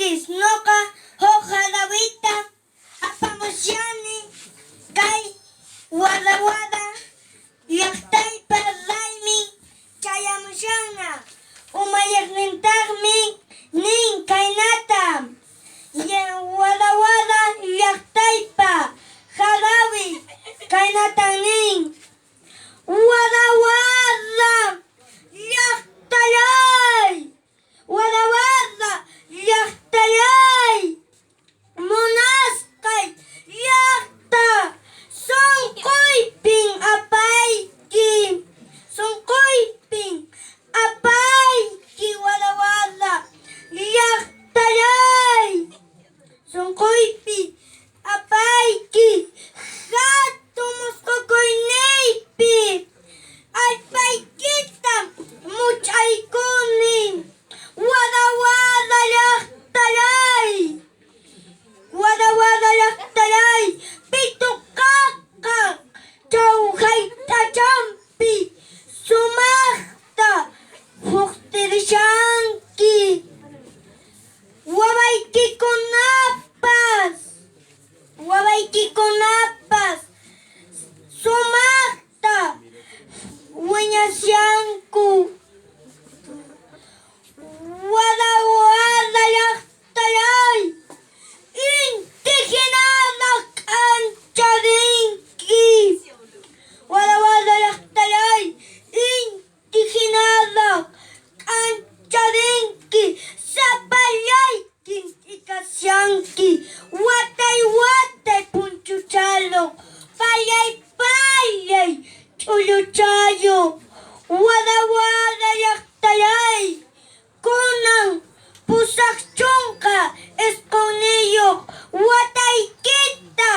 Pis noqa hoqarawita apamushani kay wada wada llaqtaypa raymi chayamushana umayaqnintaqmi nin kaynata wada wada llaqtaypa harawi kaynata nin wada wada llaqtallay wada wada llaqtallay munasqay llaqta sunquypin apayki wada wada llaqtallay sunquypi apayki hatun musqukuyniypi allpaykita much'aykuni wada wada llaqtallay pituqaqa chawhaytachanpi sumaqta huqtirishanki wawaykikunapas sumaqta wiñashanku wada wada llaqtallay indigenada k'ancharinki wada wada llaqtallay indigenada k'ancharinki sapallaykin t'ikashanki watay watay punchuchalo pallay pallay ch'ulluchayo wada wada llaqtallay kunan pusaq chunka esquniyuq wataykita